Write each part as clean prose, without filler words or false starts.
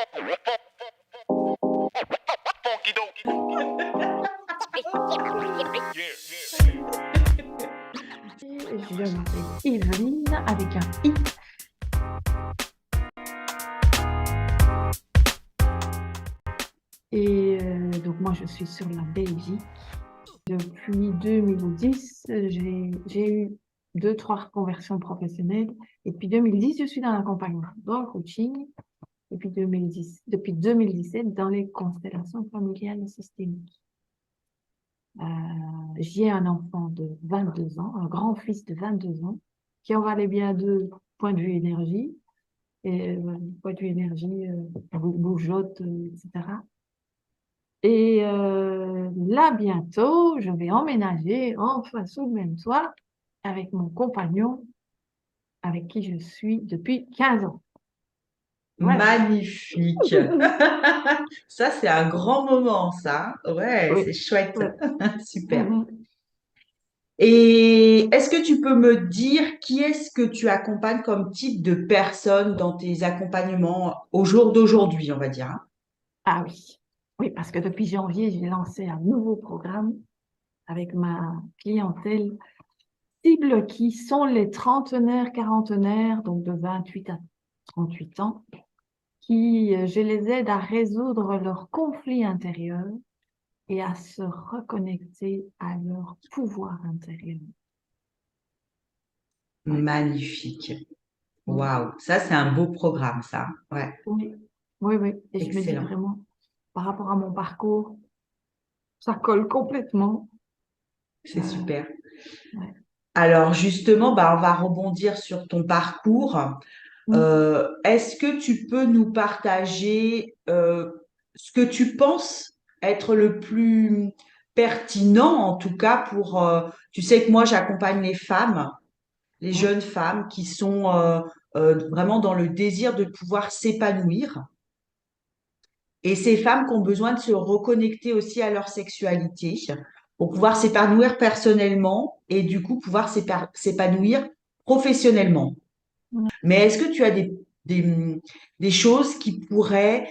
Je m'appelle Evelyne avec un I. Et donc moi je suis sur la Belgique. Depuis 2010, j'ai eu 2, 3 reconversions professionnelles. Et puis 2010, je suis dans l'accompagnement, dans le coaching. Et puis depuis 2017, dans les constellations familiales et systémiques. J'ai un enfant de 22 ans, un grand-fils de 22 ans, qui en valait bien deux point de vue énergie. Et point de vue énergie, bougeotte, etc. Et là, bientôt, je vais emménager enfin sous le même toit avec mon compagnon avec qui je suis depuis 15 ans. Voilà. Magnifique. Ça, c'est un grand moment, ça. Ouais, Oui. c'est chouette. Oui. Super. Mhm. Et est-ce que tu peux me dire qui est-ce que tu accompagnes comme type de personne dans tes accompagnements au jour d'aujourd'hui, on va dire, hein? Ah oui. Oui, parce que depuis janvier, j'ai lancé un nouveau programme avec ma clientèle cible qui sont les trentenaires, quarantenaires, donc de 28 à 38 ans, qui, je les aide à résoudre leurs conflits intérieurs et à se reconnecter à leur pouvoir intérieur. Ouais. Magnifique. Mm. Waouh. Ça, c'est un beau programme, ça. Ouais. Oui, oui, oui. Et je me dis Excellent. vraiment, par rapport à mon parcours, ça colle complètement. C'est Euh, super. ouais. Alors, justement, bah, on va rebondir sur ton parcours. Mm. Est-ce que tu peux nous partager ce que tu penses être le plus pertinent, en tout cas pour, tu sais que moi j'accompagne les femmes, les Ouais. jeunes femmes qui sont vraiment dans le désir de pouvoir s'épanouir. Et ces femmes qui ont besoin de se reconnecter aussi à leur sexualité pour pouvoir s'épanouir personnellement et du coup pouvoir s'épanouir professionnellement. Mm. Mais est-ce que tu as des choses qui pourraient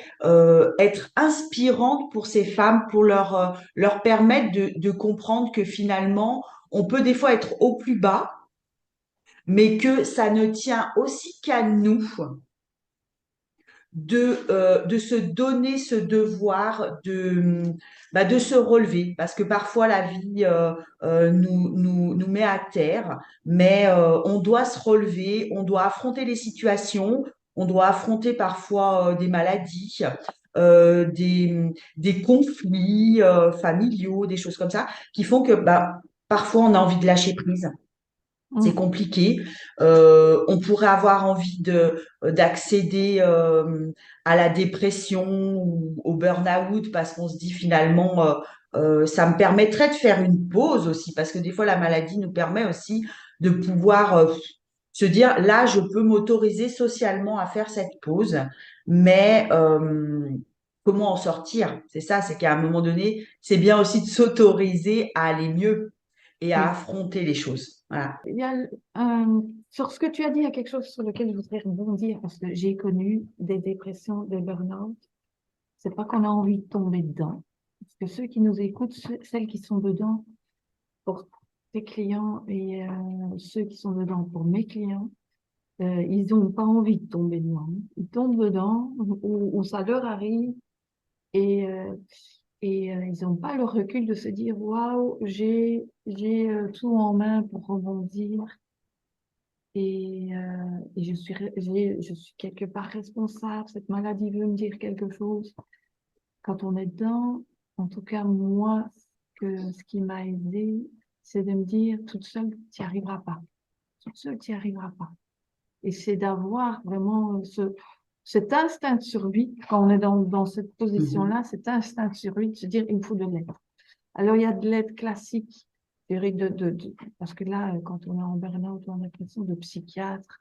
être inspirantes pour ces femmes, pour leur permettre de comprendre que finalement, on peut des fois être au plus bas, mais que ça ne tient aussi qu'à nous de se donner ce devoir de se relever, parce que parfois la vie nous met à terre, mais on doit se relever, on doit affronter les situations, on doit affronter parfois des maladies, des conflits familiaux, des choses comme ça, qui font que parfois on a envie de lâcher prise. C'est Mm. compliqué. On pourrait avoir envie d'accéder à la dépression ou au burn-out parce qu'on se dit finalement, ça me permettrait de faire une pause aussi parce que des fois la maladie nous permet aussi de pouvoir se dire là, je peux m'autoriser socialement à faire cette pause, mais comment en sortir? C'est ça, c'est qu'à un moment donné, c'est bien aussi de s'autoriser à aller mieux et à Oui. affronter les choses. Voilà. Il y a, sur ce que tu as dit, il y a quelque chose sur lequel je voudrais rebondir parce que j'ai connu des dépressions, des burn-out. C'est pas qu'on a envie de tomber dedans. Parce que ceux qui nous écoutent, celles qui sont dedans pour tes clients et ceux qui sont dedans pour mes clients, ils n'ont pas envie de tomber dedans. Ils tombent dedans ou ça leur arrive et, ils n'ont pas le recul de se dire waouh, j'ai tout en main pour rebondir et je suis quelque part responsable. Cette maladie veut me dire quelque chose. Quand on est dedans, en tout cas moi, ce qui m'a aidé, c'est de me dire toute seule, tu n'y arriveras pas. Toute seule, tu n'y arriveras pas. Et c'est d'avoir vraiment cet instinct de survie, quand on est dans cette Mhm. position-là, cet instinct de survie, de se dire, il me faut de l'aide. Alors, il y a de l'aide classique, je dirais parce que là, quand on est en burn-out ou en dépression, de psychiatre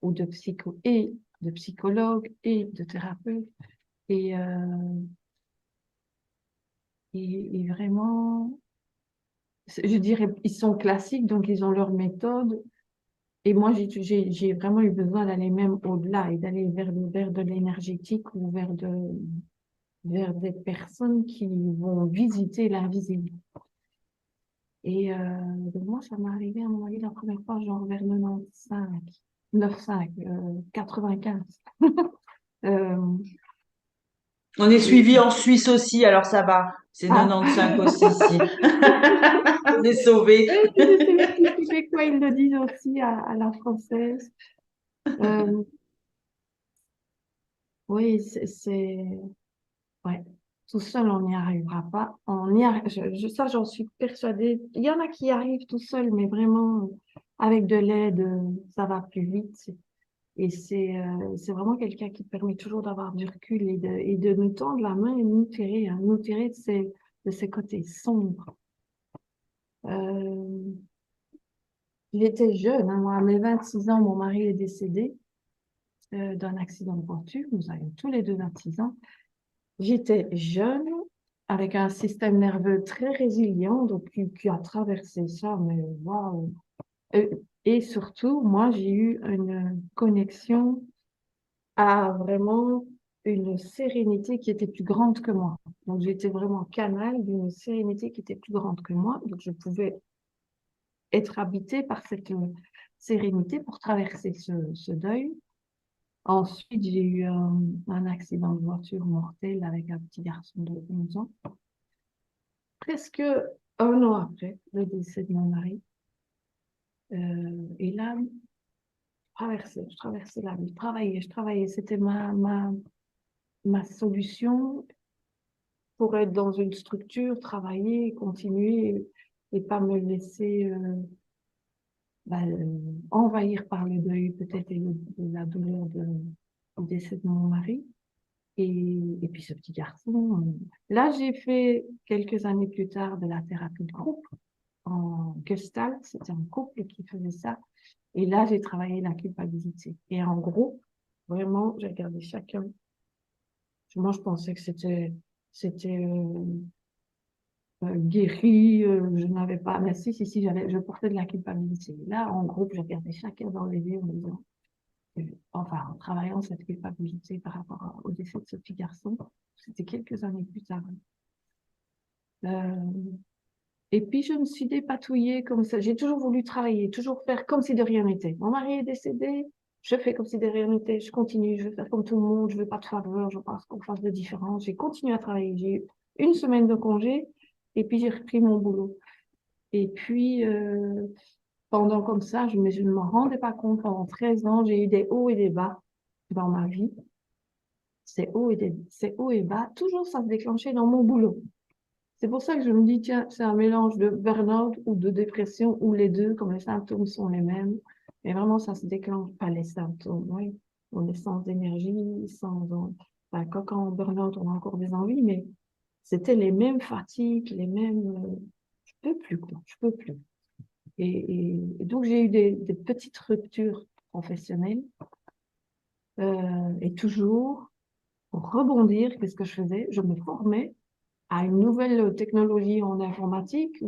ou de psychologue et de thérapeute. Et, et vraiment, je dirais, ils sont classiques, donc ils ont leur méthode. Et moi, j'ai vraiment eu besoin d'aller même au-delà et d'aller vers de l'énergétique ou vers des personnes qui vont visiter l'invisible. Et donc moi, ça m'est arrivé à mon avis la première fois, genre vers 95, 95. Euh, On est et, suivi en Suisse aussi, alors ça va. C'est ah, 95 aussi ici. On est sauvés. oui, je sais, les petits Québécois, ils le disent aussi à la française. Euh, oui, ouais. Tout seul, on n'y arrivera pas. On y arri- ça, j'en suis persuadée. Il y en a qui y arrivent tout seul, mais vraiment, avec de l'aide, ça va plus vite. Et c'est vraiment quelqu'un qui permet toujours d'avoir du recul et de nous tendre la main et nous tirer de ces côtés sombres. Euh, J'étais jeune, hein, moi, à mes 26 ans, mon mari est décédé d'un accident de voiture. Nous avions tous les deux 26 ans. J'étais jeune, avec un système nerveux très résilient, donc qui a traversé ça, mais waouh! Euh, Et surtout, moi, j'ai eu une connexion à vraiment une sérénité qui était plus grande que moi. Donc, j'étais vraiment canal d'une sérénité qui était plus grande que moi. Donc, je pouvais être habitée par cette sérénité pour traverser ce deuil. Ensuite, j'ai eu un accident de voiture mortel avec un petit garçon de 11 ans. Presque un an après le décès de mon mari. Et là, je traversais la vie, je travaillais. C'était ma solution pour être dans une structure, travailler, continuer et pas me laisser envahir par le deuil peut-être la douleur du décès de mon mari. Et puis ce petit garçon. Là, j'ai fait quelques années plus tard de la thérapie de groupe en Gestalt. C'était un couple qui faisait ça. Et là, j'ai travaillé la culpabilité. Et en gros, vraiment, j'ai regardé chacun. Moi, je pensais que c'était guéri, je n'avais pas, mais si, je portais de la culpabilité. Là, en groupe, j'ai regardé chacun dans les yeux en me disant, enfin, en travaillant cette culpabilité par rapport au décès de ce petit garçon, c'était quelques années plus tard. Euh, et puis, je me suis dépatouillée comme ça. J'ai toujours voulu travailler, toujours faire comme si de rien n'était. Mon mari est décédé, je fais comme si de rien n'était, je continue, je veux faire comme tout le monde, je veux pas de faveur, je pense qu'on fasse de différence. J'ai continué à travailler. J'ai eu une semaine de congé et puis j'ai repris mon boulot. Et puis, pendant comme ça, je ne m'en rendais pas compte. Pendant 13 ans, j'ai eu des hauts et des bas dans ma vie. Ces hauts et bas, toujours ça se déclenchait dans mon boulot. C'est pour ça que je me dis, tiens, c'est un mélange de burn-out ou de dépression, ou les deux, comme les symptômes sont les mêmes. Mais vraiment, ça se déclenche pas les symptômes, oui. On est sans énergie, enfin, quand on burn-out, on a encore des envies, mais c'était les mêmes fatigues, les mêmes, je peux plus, quoi, je peux plus. Et donc, j'ai eu des petites ruptures professionnelles, et toujours, pour rebondir, qu'est-ce que je faisais? Je me formais à une nouvelle technologie en informatique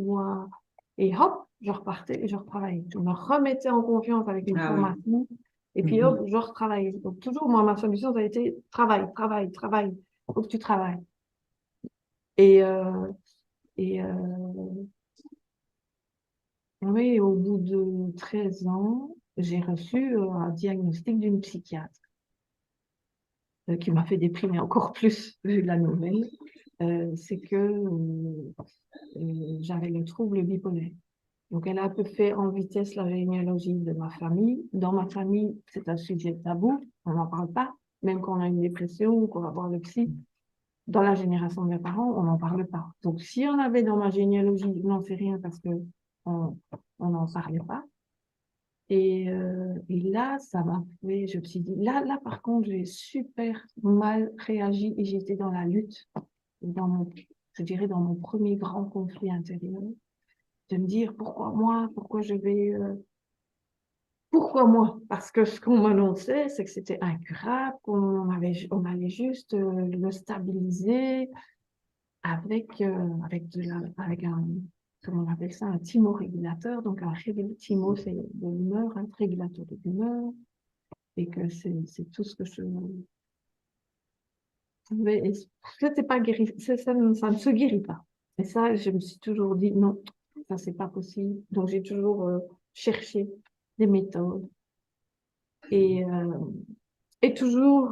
et hop, je repartais et je retravaillais. Je me remettais en confiance avec une Ah oui. formation et puis hop, Mhm. je retravaillais. Donc toujours, moi, ma solution, ça a été travail, travail, travail. Faut que tu travailles. Et, euh, et oui, au bout de 13 ans, j'ai reçu un diagnostic d'une psychiatre qui m'a fait déprimer encore plus vu la nouvelle. C'est que j'avais le trouble bipolaire. Donc, elle a un peu fait en vitesse la généalogie de ma famille. Dans ma famille, c'est un sujet tabou, on n'en parle pas. Même quand on a une dépression ou qu'on va voir le psy, dans la génération de mes parents, on n'en parle pas. Donc, si on avait dans ma généalogie, je n'en sais rien parce que on n'en parlait pas. Et là, ça m'a fait, je me suis dit, là, par contre, j'ai super mal réagi et j'étais dans la lutte, dans mon, je dirais, dans mon premier grand conflit intérieur, de me dire pourquoi moi, pourquoi moi? Parce que ce qu'on m'annonçait, c'est que c'était incurable, on allait juste le stabiliser avec comment on appelle ça, un thymorégulateur. Donc, thymo, c'est de l'humeur, un régulateur de l'humeur. Et que c'est tout ce que je pouvais. Et ça, c'est pas guéri, ça ne se guérit pas. Et ça, je me suis toujours dit, non, ça, c'est pas possible. Donc, j'ai toujours cherché des méthodes. Et, euh, et toujours,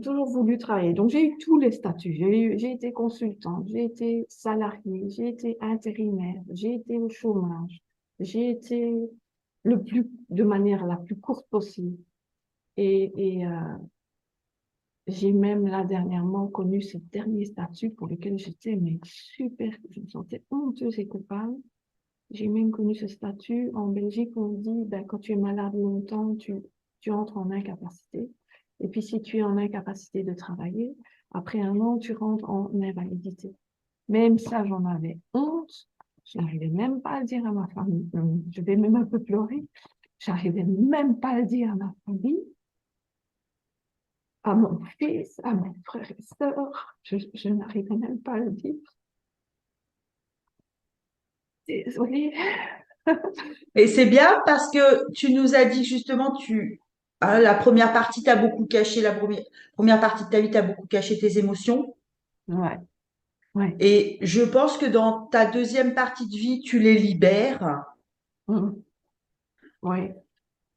toujours voulu travailler. Donc, j'ai eu tous les statuts. J'ai été consultante, j'ai été salariée, j'ai été intérimaire, j'ai été au chômage, j'ai été de manière la plus courte possible. Et j'ai même là dernièrement connu ce dernier statut pour lequel j'étais mais super, je me sentais honteuse et coupable. J'ai même connu ce statut en Belgique où on dit ben, quand tu es malade longtemps, tu entres en incapacité. Et puis si tu es en incapacité de travailler, après un an, tu rentres en invalidité. Même ça, j'en avais honte. Je n'arrivais même pas à le dire à ma famille. Je vais même un peu pleurer. J'arrivais même pas à le dire à ma famille, à mon fils, à mes frères et sœurs. Je n'arrivais même pas à le dire. Désolée. Et c'est bien parce que tu nous as dit que justement, la première partie, t'as beaucoup caché, première partie de ta vie, t'as beaucoup caché tes émotions. Ouais, ouais. Et je pense que dans ta deuxième partie de vie, tu les libères. Mhm. Ouais,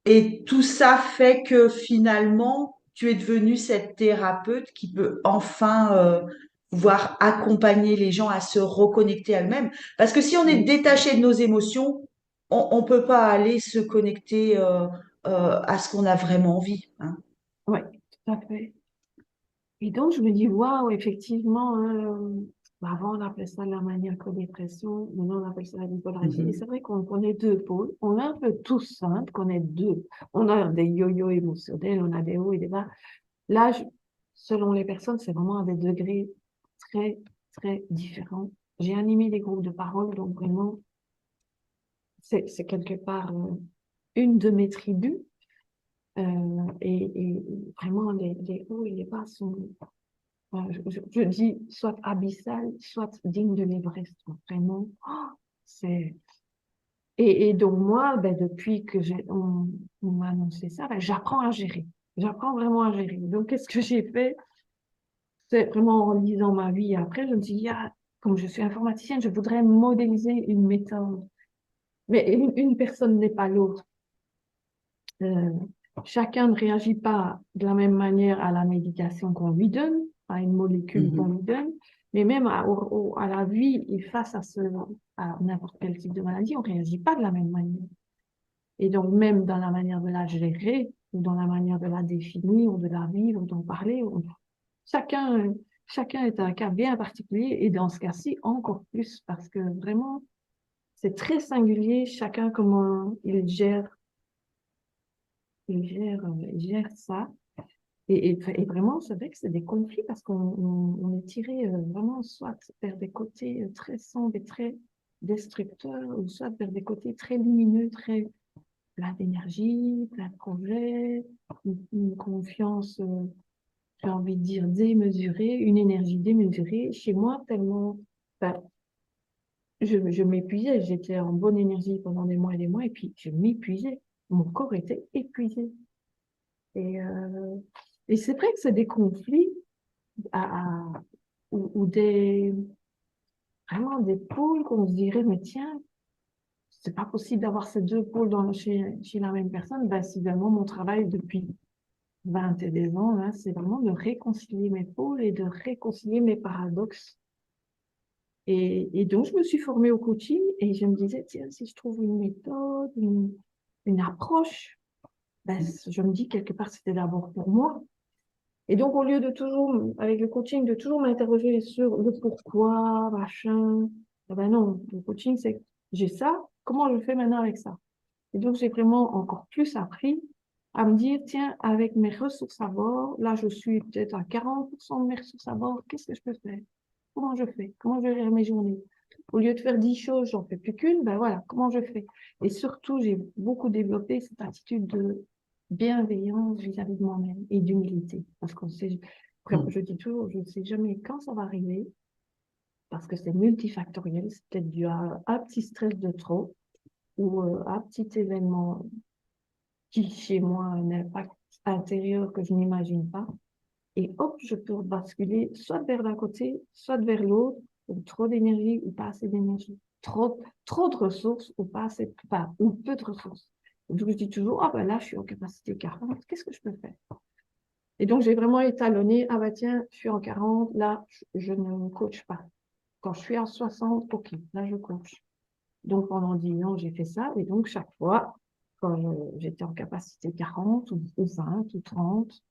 Et tout ça fait que finalement, tu es devenue cette thérapeute qui peut enfin pouvoir accompagner les gens à se reconnecter à eux-mêmes. Parce que si on est oui, détaché de nos émotions, on ne peut pas aller se connecter à ce qu'on a vraiment envie, hein. ouais, tout à fait. Et donc, je me dis, waouh, effectivement, avant, on appelait ça la maniaco-dépression, maintenant, on appelle ça la bipolarisation. Et c'est Mhm. vrai qu'on connaît deux pôles. On est un peu tous simples, qu'on est deux. On a des yo-yo émotionnels, on a des hauts et des bas. Là, selon les personnes, c'est vraiment à des degrés très, très différents. J'ai animé des groupes de parole, donc vraiment, c'est quelque part une de mes tribus. Et vraiment, les hauts et les bas sont, je dis, soit abyssal, soit digne de l'Everest. Vraiment, oh, c'est... Et donc moi, ben, depuis que on m'a annoncé ça, ben, j'apprends à gérer. J'apprends vraiment à gérer. Donc, qu'est-ce que j'ai fait? C'est vraiment en lisant ma vie. Après, je me suis dit, ah, comme je suis informaticienne, je voudrais modéliser une méthode. Mais une personne n'est pas l'autre. Euh, chacun ne réagit pas de la même manière à la médication qu'on lui donne, à une molécule qu'on Mhm. lui donne, mais même à la vie et face à n'importe quel type de maladie, on ne réagit pas de la même manière. Et donc, même dans la manière de la gérer, ou dans la manière de la définir, ou de la vivre, ou d'en parler, chacun, chacun est un cas bien particulier, et dans ce cas-ci, encore plus, parce que vraiment, c'est très singulier, chacun comment il gère ça. Et vraiment, c'est vrai que c'est des conflits parce on est tiré vraiment soit vers des côtés très sombres et très destructeurs, ou soit vers des côtés très lumineux, très plein d'énergie, plein de projets, une confiance, j'ai envie de dire, démesurée, une énergie démesurée. Chez moi, tellement, ben, je m'épuisais, j'étais en bonne énergie pendant des mois et des mois, et puis je m'épuisais. Mon corps était épuisé. Et, euh, et c'est vrai que c'est des conflits ou vraiment des pôles qu'on se dirait, mais tiens, c'est pas possible d'avoir ces deux pôles chez la même personne. Ben, c'est vraiment mon travail depuis 20 et des ans, là, c'est vraiment de réconcilier mes pôles et de réconcilier mes paradoxes. Et donc, je me suis formée au coaching et je me disais, tiens, si je trouve une méthode, une approche, ben, je me dis quelque part, c'était d'abord pour moi. Et donc, au lieu de toujours, avec le coaching, de toujours m'interroger sur le pourquoi, machin, eh ben non, le coaching, c'est j'ai ça, comment je fais maintenant avec ça? Et donc, j'ai vraiment encore plus appris à me dire, tiens, avec mes ressources à bord, là, je suis peut-être à 40% de mes ressources à bord, qu'est-ce que je peux faire? Comment je fais? Comment je gère mes journées? Au lieu de faire 10 choses, j'en fais plus qu'une, ben voilà, comment je fais? Et surtout, j'ai beaucoup développé cette attitude de bienveillance vis-à-vis de moi-même et d'humilité. Parce qu'on sait, Mhm. je dis toujours, je ne sais jamais quand ça va arriver, parce que c'est multifactoriel, c'est peut-être dû à un petit stress de trop ou un petit événement qui, chez moi, a un impact intérieur que je n'imagine pas. Et hop, je peux basculer soit vers l'un côté, soit vers l'autre, ou trop d'énergie ou pas assez d'énergie. Trop de ressources ou pas assez, pas, ou peu de ressources. Donc, je dis toujours, ah ben là, je suis en capacité 40, qu'est-ce que je peux faire? Et donc, j'ai vraiment étalonné, ah bah tiens, je suis en 40, là, je ne coach pas. Quand je suis en 60, ok, là, je coach. Donc, pendant 10 ans, j'ai fait ça. Et donc, chaque fois, quand j'étais en capacité 40 ou 20 ou 30,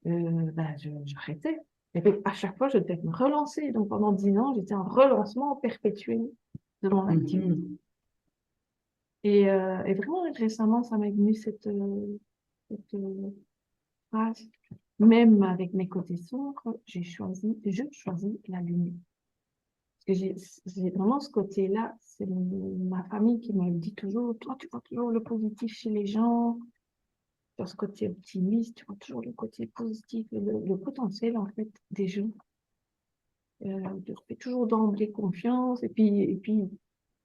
ben, j'arrêtais. Et puis, à chaque fois, je devais me relancer. Donc, pendant 10 ans, j'étais en relancement perpétuel de mon activité. Mhm. Et vraiment, récemment, ça m'est venu cette phrase. Même avec mes côtés sombres, je choisis la lumière. Parce que j'ai vraiment ce côté-là, c'est ma famille qui me le dit toujours, toi, tu vois toujours le positif chez les gens, sur ce côté optimiste, tu vois toujours le côté positif, le potentiel, en fait, des gens. Je leur fais toujours d'emblée confiance, et puis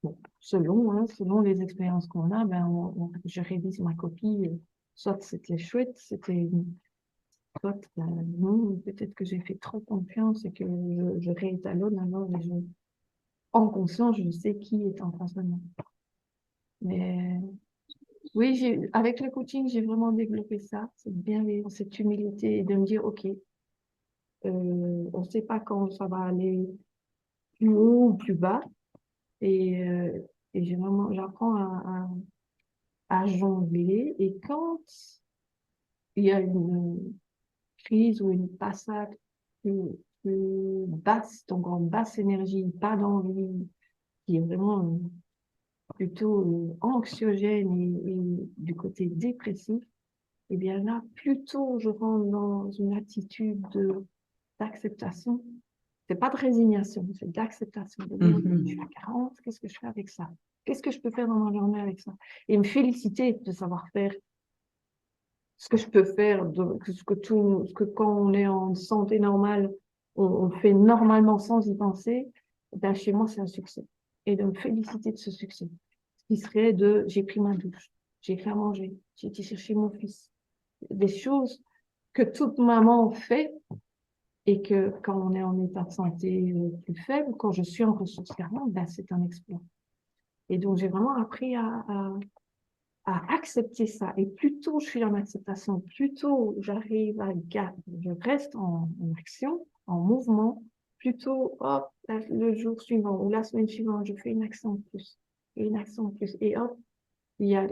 bon, selon les expériences qu'on a, ben, je révise ma copie, soit c'était chouette, soit, ben, non, peut-être que j'ai fait trop confiance et que je réétalonne alors, en conscience, je sais qui est en face de moi. Mais oui, avec le coaching, j'ai vraiment développé ça, cette bienveillance, cette humilité et de me dire, OK, on ne sait pas quand ça va aller plus haut ou plus bas. Et, euh, et j'apprends à jongler. Et quand il y a une crise ou une passade plus basse, donc en basse énergie, pas d'envie, qui est vraiment plutôt anxiogène et du côté dépressif, et bien là, plutôt je rentre dans une attitude d'acceptation. C'est pas de résignation, c'est d'acceptation. De dire, OK, je suis à Mhm. 40, qu'est-ce que je fais avec ça? Qu'est-ce que je peux faire dans ma journée avec ça? Et me féliciter de savoir faire ce que je peux faire, ce que quand on est en santé normale, on fait normalement sans y penser, ben chez moi, c'est un succès. Et de me féliciter de ce succès. Ce qui serait j'ai pris ma douche, j'ai fait à manger, j'ai été chercher mon fils. Des choses que toute maman fait et que quand on est en état de santé plus faible, quand je suis en ressources carentes, ben c'est un exploit. Et donc, j'ai vraiment appris à accepter ça. Et plus tôt je suis dans l'acceptation, plus tôt j'arrive je reste en action, en mouvement, plus tôt, hop, le jour suivant ou la semaine suivante, je fais une action de plus, et une action de plus. Et hop, il y a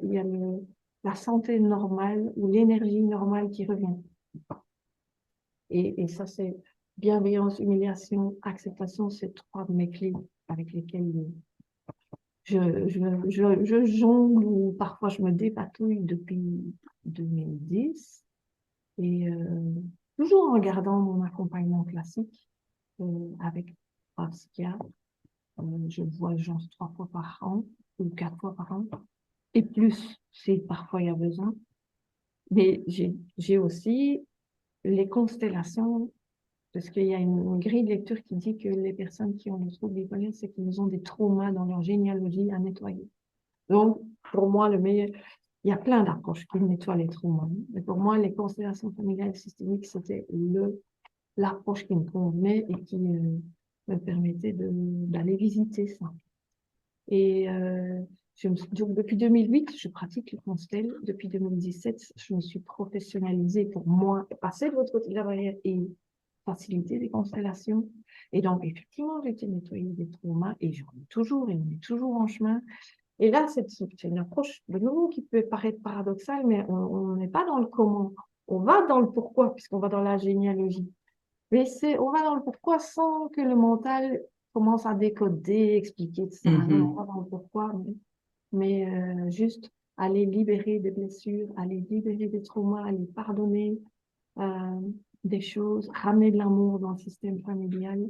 la santé normale ou l'énergie normale qui revient. Et ça, c'est bienveillance, humiliation, acceptation, c'est trois de mes clés avec lesquelles je jongle ou parfois je me dépatouille depuis 2010 et toujours en gardant mon accompagnement classique avec un psychiatre. Je vois les gens 3 fois par an ou 4 fois par an et plus si parfois il y a besoin. Mais j'ai aussi les constellations parce qu'il y a une grille de lecture qui dit que les personnes qui ont le trouble bipolaire, c'est qu'ils ont des traumas dans leur généalogie à nettoyer. Donc, pour moi, il y a plein d'approches qui nettoient les traumas. Mais pour moi, les constellations familiales systémiques, c'était l'approche qui me convenait et qui me permettait d'aller visiter ça. Et donc, depuis 2008, je pratique les constelles. Depuis 2017, je me suis professionnalisée pour moi, passer de l'autre côté de la barrière et faciliter les constellations. Et donc, effectivement, j'ai été nettoyer des traumas et j'en ai toujours, et on est toujours en chemin. Et là, c'est une approche de nouveau qui peut paraître paradoxale, mais on n'est pas dans le comment. On va dans le pourquoi, puisqu'on va dans la généalogie. Mais on va dans le pourquoi sans que le mental commence à décoder, expliquer, etc. Non, on va Mhm. dans le pourquoi, mais juste aller libérer des blessures, aller libérer des traumas, aller pardonner euh, des choses, ramener de l'amour dans le système familial.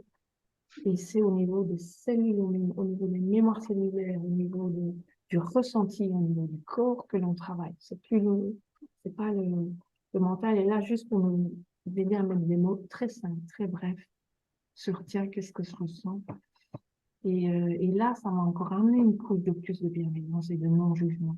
Et c'est au niveau des cellules, au niveau des mémoires cellulaires, au niveau du ressenti, au niveau du corps que l'on travaille. C'est pas le mental est là juste pour nous aider à mettre des mots très simples, très brefs sur tiens, qu'est-ce que je ressens? Et là, ça m'a encore amené une couche de plus de bienveillance et de non-jugement.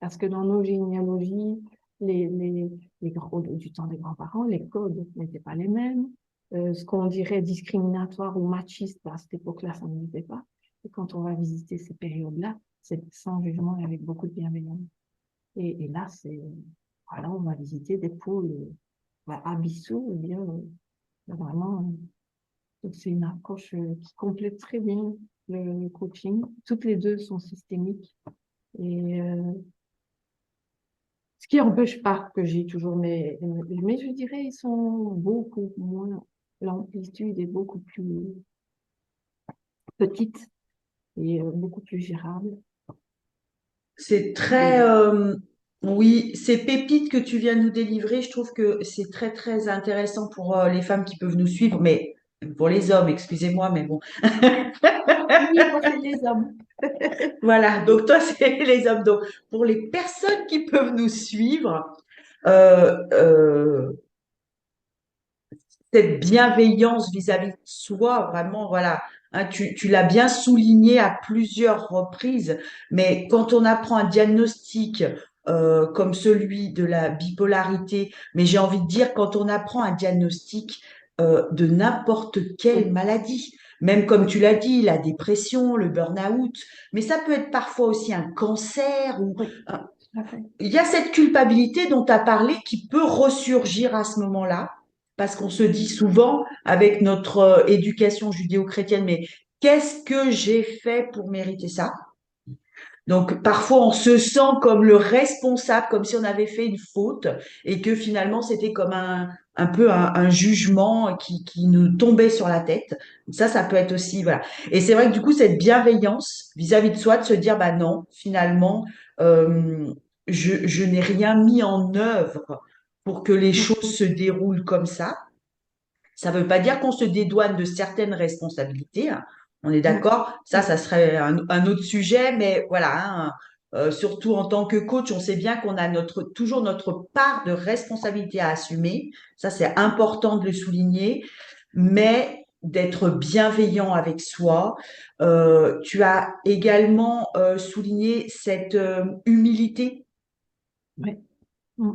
Parce que dans nos généalogies, les, les, les du temps des grands-parents, les codes n'étaient pas les mêmes. Ce qu'on dirait discriminatoire ou machiste à cette époque-là, ça n'existait pas. Et quand on va visiter ces périodes-là, c'est sans jugement et avec beaucoup de bienveillance. Et là, voilà, on va visiter des pôles abyssaux, ou bien vraiment, c'est une approche qui complète très bien le coaching. Toutes les deux sont systémiques. Et ce qui n'empêche pas que j'ai toujours mais je dirais, ils sont beaucoup moins, l'amplitude est beaucoup plus petite et beaucoup plus gérable. C'est très, oui, ces pépites que tu viens de nous délivrer, je trouve que c'est très, très intéressant pour les femmes qui peuvent nous suivre, mais pour les hommes, excusez-moi, mais bon. Oui, moi, c'est les hommes. Voilà, donc toi, c'est les hommes. Donc, pour les personnes qui peuvent nous suivre, cette bienveillance vis-à-vis de soi, vraiment, voilà. Hein, tu l'as bien souligné à plusieurs reprises, mais quand on apprend un diagnostic comme celui de la bipolarité, mais j'ai envie de dire quand on apprend un diagnostic de n'importe quelle Oui, maladie, même comme oui, tu l'as dit, la dépression, le burn-out, mais ça peut être parfois aussi un cancer ou oui, tout à fait. il y a cette culpabilité dont tu as parlé qui peut ressurgir à ce moment-là, parce qu'on se dit souvent avec notre éducation judéo-chrétienne, mais qu'est-ce que j'ai fait pour mériter ça? Donc parfois on se sent comme le responsable, comme si on avait fait une faute et que finalement c'était comme un peu un jugement qui nous tombait sur la tête. Ça peut être aussi, voilà. Et c'est vrai que du coup cette bienveillance vis-à-vis de soi, de se dire, bah non, finalement, euh, je n'ai rien mis en œuvre pour que les Oui, choses se déroulent comme ça. Ça ne veut pas dire qu'on se dédouane de certaines responsabilités, hein. On est oui, d'accord? Ça serait un autre sujet, mais voilà, hein, surtout en tant que coach, on sait bien qu'on a toujours notre part de responsabilité à assumer. Ça, c'est important de le souligner, mais d'être bienveillant avec soi. Tu as également souligné cette humilité, oui, mm,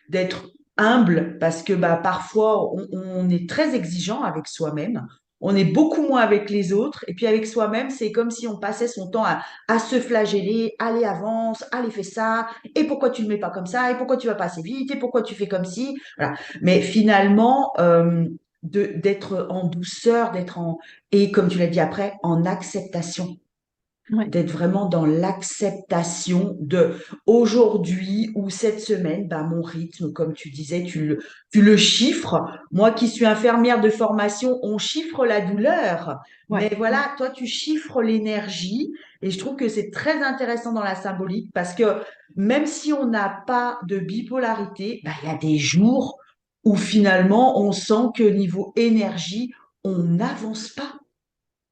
d'être humble parce que bah, parfois on est très exigeant avec soi-même, on est beaucoup moins avec les autres et puis avec soi-même c'est comme si on passait son temps à se flageller, allez avance, allez fais ça et pourquoi tu ne le mets pas comme ça et pourquoi tu vas pas assez vite et pourquoi tu fais comme si, voilà. Mais finalement d'être en douceur, et comme tu l'as dit après en acceptation, oui, d'être vraiment dans l'acceptation de aujourd'hui ou cette semaine, bah, mon rythme, comme tu disais, tu le chiffres. Moi qui suis infirmière de formation, on chiffre la douleur. ouais, Mais ouais, voilà, toi, tu chiffres l'énergie. Et je trouve que c'est très intéressant dans la symbolique parce que même si on n'a pas de bipolarité, bah, il y a des jours où finalement on sent que niveau énergie, on n'avance pas.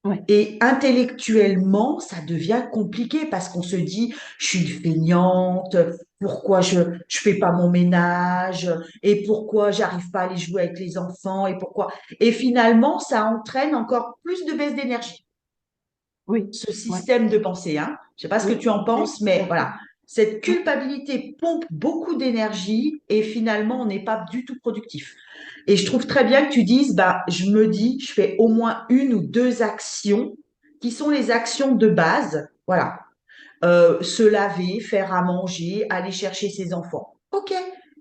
ouais, Et intellectuellement, ça devient compliqué parce qu'on se dit, je suis une feignante, pourquoi je fais pas mon ménage et pourquoi j'arrive pas à aller jouer avec les enfants et pourquoi. Et finalement, ça entraîne encore plus de baisse d'énergie, oui, ce ouais, système de pensée, hein. Je sais pas ce que oui, tu en oui, penses, tout mais à fait. voilà. Cette Mm, culpabilité pompe beaucoup d'énergie et finalement, on n'est pas du tout productif. Et je trouve très bien que tu dises, bah, je me dis, je fais au moins une ou deux actions qui sont les actions de base. Voilà. Se laver, faire à manger, aller chercher ses enfants. OK.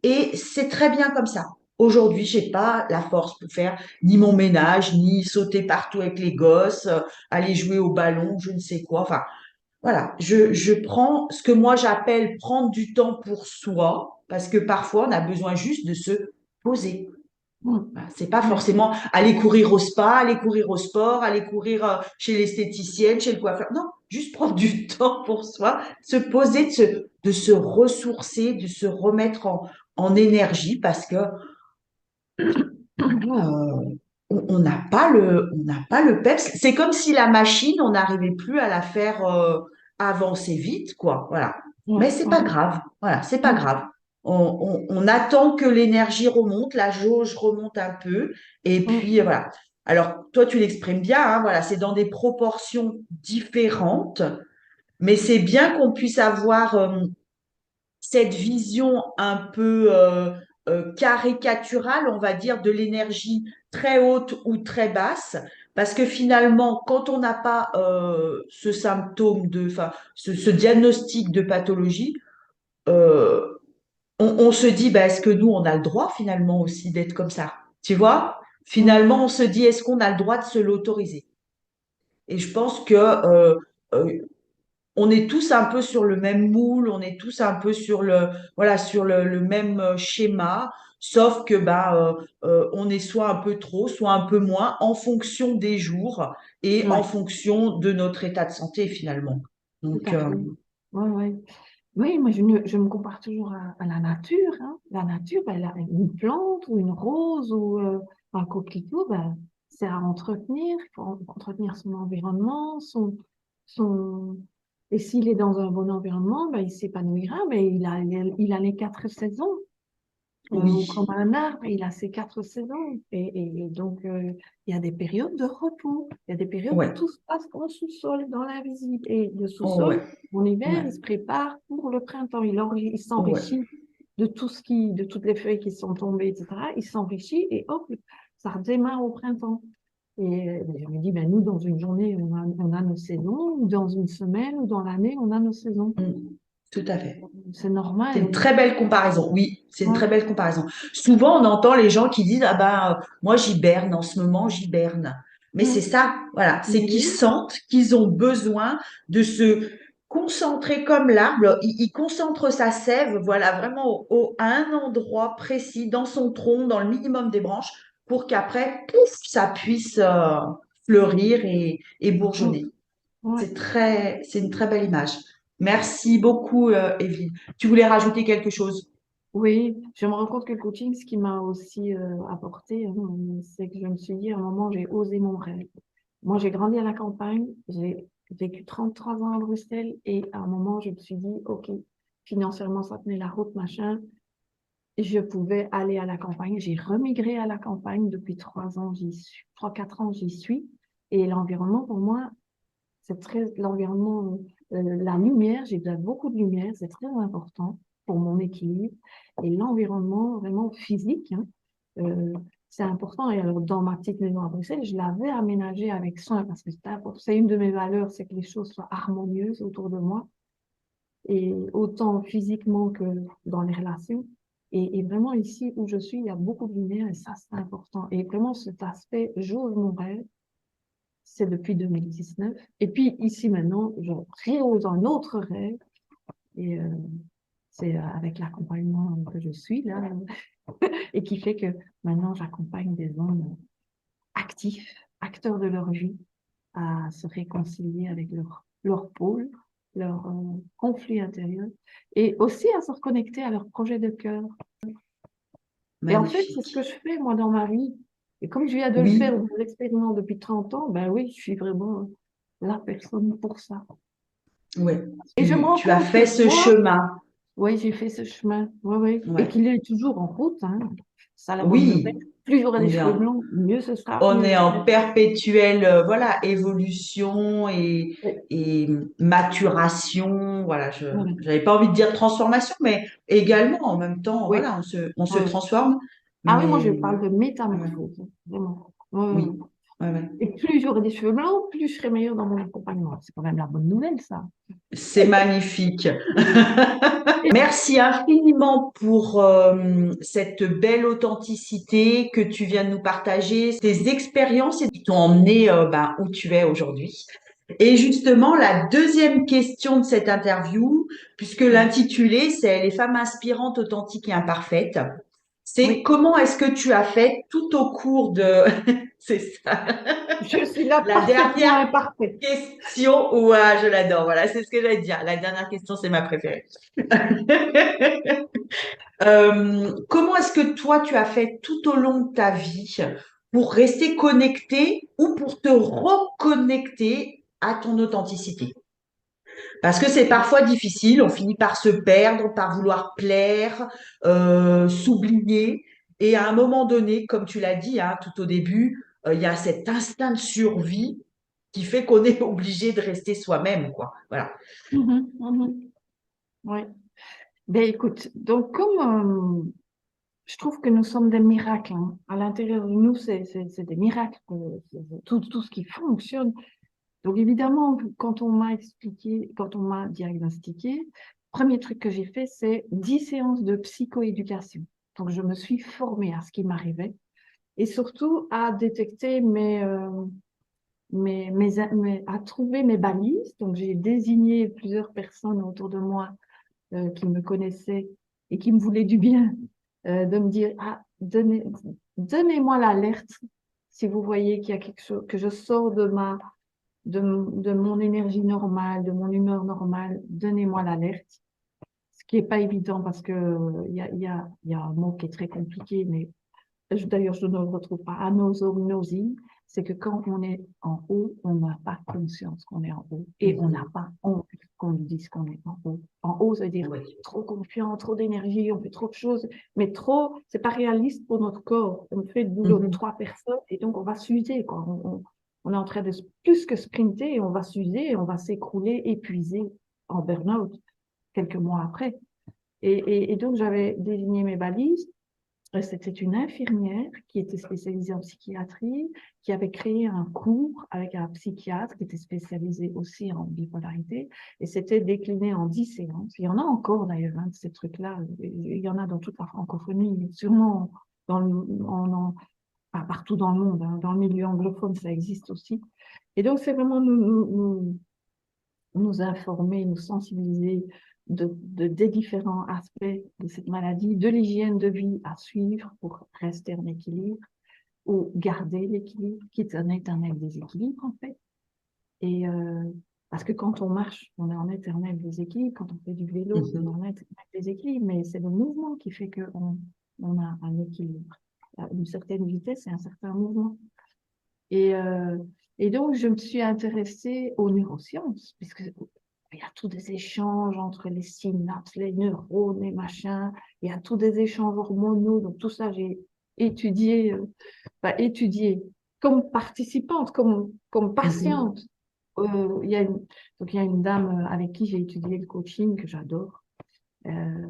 Et c'est très bien comme ça. Aujourd'hui, j'ai pas la force pour faire ni mon ménage, ni sauter partout avec les gosses, aller jouer au ballon, je ne sais quoi. Enfin, voilà. Je prends ce que moi j'appelle prendre du temps pour soi, parce que parfois on a besoin juste de se poser. mm, Voilà, c'est pas ouais, forcément aller courir au spa, aller courir au sport, aller courir chez l'esthéticienne, chez le coiffeur. Non, juste prendre du temps pour soi, se poser, de se ressourcer, de se remettre en énergie parce que voilà, on n'a pas on n'a pas le peps. C'est comme si la machine, on n'arrivait plus à la faire avancer vite, quoi. Voilà. ouais, Mais c'est pas ouais, grave. Voilà, c'est pas mm, grave. On attend que l'énergie remonte, la jauge remonte un peu, et puis mm. voilà. Alors, toi, tu l'exprimes bien, hein, voilà, c'est dans des proportions différentes, mais c'est bien qu'on puisse avoir cette vision un peu caricaturale, on va dire, de l'énergie très haute ou très basse, parce que finalement, quand on n'a pas ce symptôme enfin, ce diagnostic de pathologie, euh, on se dit, bah, est-ce que nous, on a le droit finalement aussi d'être comme ça? Tu vois? Finalement, on se dit, est-ce qu'on a le droit de se l'autoriser? Et je pense que euh, on est tous un peu sur le même moule, on est tous un peu sur voilà, sur le même schéma, sauf que on est soit un peu trop, soit un peu moins, en fonction des jours et en Ouais, fonction de notre état de santé finalement. tout Donc, à fait. Ouais, ouais. Oui, moi, je me compare toujours à la nature, hein. La nature, ben, une plante ou une rose ou un coquelicot, ben, c'est à entretenir. Il faut entretenir son environnement, son... Et s'il est dans un bon environnement, ben, il s'épanouira, mais il a les quatre saisons. Ou comme oui, un arbre, il a ses quatre saisons. Et donc, il y a des périodes de repos. Il y a des périodes où ouais, tout se passe en sous-sol, dans l'invisible. Et le oh, sous-sol, ouais, en hiver, ouais, il se prépare pour le printemps. Il oh, ouais. s'enrichit de de toutes les feuilles qui sont tombées, etc. Il s'enrichit et hop, ça redémarre au printemps. Et je me dis, ben, nous, dans une journée, on a nos saisons, ou dans une semaine, ou dans l'année, on a nos saisons. Mm, tout à fait. C'est C'est normal. une très belle comparaison. Oui, c'est une très Ouais. belle comparaison. Souvent, on entend les gens qui disent, ah ben, moi, j'hiberne en ce moment, j'hiberne. Mais c'est Mm. ça, voilà, c'est Mais qu'ils oui, sentent qu'ils ont besoin de se concentrer comme l'arbre. Il concentre sa sève, voilà, vraiment à un endroit précis, dans son tronc, dans le minimum des branches, pour qu'après, pouf, ça puisse fleurir et mm, bourgeonner. ouais. C'est une très belle image. Merci beaucoup, Evelyne. Tu voulais rajouter quelque chose? Oui, je me rends compte que le coaching, ce qui m'a aussi apporté, hein, c'est que je me suis dit, à un moment, j'ai osé mon rêve. Moi, j'ai grandi à la campagne, j'ai vécu 33 ans à Bruxelles et à un moment, je me suis dit, OK, financièrement, ça tenait la route, machin. Je pouvais aller à la campagne. J'ai remigré à la campagne depuis 3 ans, 3, 4 ans, j'y suis. Et l'environnement, pour moi, c'est très, l'environnement, la lumière, j'ai besoin de beaucoup de lumière, c'est très important pour mon équilibre. Et l'environnement vraiment physique, hein, euh, c'est important. Et alors, dans ma petite maison à Bruxelles, je l'avais aménagée avec soin parce que c'est une de mes valeurs, c'est que les choses soient harmonieuses autour de moi et autant physiquement que dans les relations. Et vraiment ici où je suis, il y a beaucoup de lumière et ça, c'est important. Et vraiment cet aspect, j'ose mon rêve, c'est depuis 2019. Et puis ici maintenant, je réose un autre rêve et c'est avec l'accompagnement que je suis là et qui fait que maintenant j'accompagne des hommes actifs, acteurs de leur vie, à se réconcilier avec leur pôle, leur conflit intérieur et aussi à se reconnecter à leur projet de cœur. Et en fait, c'est ce que Magnifique. je fais moi dans ma vie. Et comme je viens de le faire, Oui, je l'expérimente depuis 30 ans, ben oui, je suis vraiment la personne pour ça. ouais. Et je me rends Tu as compte que fait ce toi, chemin. oui, j'ai fait ce chemin, oui, oui, et Ouais. qu'il est toujours en route, hein. Ça, la bonne nouvelle. Oui, Plus j'aurai des on est cheveux en, blancs, mieux ce sera, on mieux je est en serai. perpétuelle voilà, évolution Oui, et maturation. Voilà, je voilà. n'avais pas envie de dire transformation, mais également en même temps, Oui, voilà, on se oui, oui. transforme. Ah oui, moi je Mais parle de ouais, métamorphose, vraiment. Oui, oui, oui, oui. ouais, ouais. Et plus j'aurai des cheveux blancs, plus je serai meilleure dans mon accompagnement. C'est quand même la bonne nouvelle, ça. C'est magnifique. Merci infiniment pour cette belle authenticité que tu viens de nous partager, tes expériences et qui t'ont emmené où tu es aujourd'hui. Et justement, la deuxième question de cette interview, puisque Ouais. l'intitulé, c'est Les femmes inspirantes, authentiques et imparfaites, c'est Oui, comment est-ce que tu as fait tout au cours de... C'est ça. je suis là La parfaitement dernière imparfaite. question, ouais, je l'adore. Voilà, c'est ce que j'allais dire. La dernière question, c'est ma préférée. Comment est-ce que toi, tu as fait tout au long de ta vie pour rester connecté ou pour te reconnecter à ton authenticité? Parce que c'est parfois difficile, on finit par se perdre, par vouloir plaire, s'oublier. Et à un moment donné, comme tu l'as dit hein, tout au début, il y a cet instinct de survie qui fait qu'on est obligé de rester soi-même, quoi. Voilà. Mhm, mhm. Oui. Ben écoute, donc je trouve que nous sommes des miracles, hein. À l'intérieur de nous, c'est des miracles, tout ce qui fonctionne. Donc évidemment, quand on m'a expliqué, quand on m'a diagnostiqué, premier truc que j'ai fait, c'est 10 séances de psychoéducation. Donc je me suis formée à ce qui m'arrivait et surtout à détecter à trouver mes balises. Donc j'ai désigné plusieurs personnes autour de moi qui me connaissaient et qui me voulaient du bien, de me dire, ah, donnez-moi l'alerte si vous voyez qu'il y a quelque chose, que je sors de mon énergie normale, de mon humeur normale, donnez-moi l'alerte. Ce qui n'est pas évident parce que il y a un mot qui est très compliqué, mais d'ailleurs, je ne le retrouve pas. Anosognosie, c'est que quand on est en haut, on n'a pas conscience qu'on est en haut et on n'a Mhm. pas envie qu'on nous dise qu'on est en haut. En haut, ça veut dire Oui. trop confiant, trop d'énergie, on fait trop de choses, mais trop, c'est pas réaliste pour notre corps. On fait le boulot de Mhm. 3 personnes et donc on va s'user, quoi. On est en train de plus que sprinter et on va s'user et on va s'écrouler, épuisé en burn-out quelques mois après. Et donc, j'avais désigné mes balises. C'était une infirmière qui était spécialisée en psychiatrie, qui avait créé un cours avec un psychiatre qui était spécialisé aussi en bipolarité, et c'était décliné en 10 séances. Il y en a encore d'ailleurs, hein, de ces trucs-là. Il y en a dans toute la francophonie, sûrement dans pas partout dans le monde, hein, dans le milieu anglophone, ça existe aussi. Et donc, c'est vraiment nous informer, nous sensibiliser des différents aspects de cette maladie, de l'hygiène de vie à suivre pour rester en équilibre ou garder l'équilibre, qui est un éternel déséquilibre en fait. Et parce que quand on marche, on est en éternel déséquilibre, quand on fait du vélo, on est Mhm. en éternel déséquilibre, mais c'est le mouvement qui fait on a un équilibre. À une certaine vitesse et un certain mouvement. Et, euh, et donc, je me suis intéressée aux neurosciences, puisque il y a tous des échanges entre les synapses, les neurones, les machins, il y a tous des échanges hormonaux, donc tout ça, j'ai étudié, étudié comme participante, comme Mhm. patiente. Il y a donc il y a une dame avec qui j'ai étudié le coaching, que j'adore, euh,